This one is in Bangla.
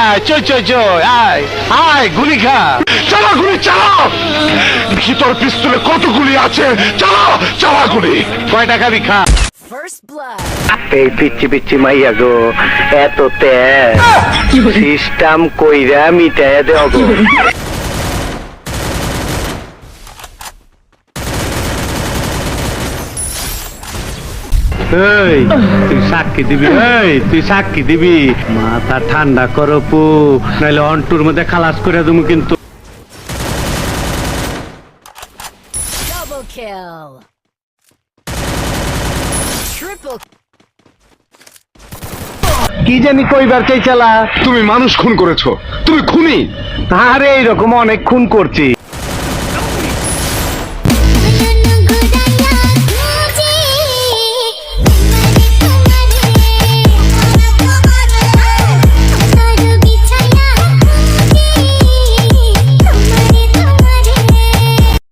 আয় চল আয় আয় গুলি খা। চালা গুলি চালাও। ভিতর পিস্তলে কত গুলি আছে? চালাও চালা গুলি। কয়টা খাবি খা। First blood. এই পিচ্ছি পিচ্ছি মাইয়া গো, এত তেজ সিস্টেম কইরা মিটাইয়া দেও গো। এই তুই সাক্ষী দিবি, তুই সাক্ষী দিবি। মাথা ঠান্ডা করো পু, নাহলে অন্টুর মধ্যে খালাস করে দেবো কিন্তু। Double kill. Triple. কি জানি কইবার চাই চালা। তুমি মানুষ খুন করেছো, তুমি খুনি। আরে এইরকম অনেক খুন করছি।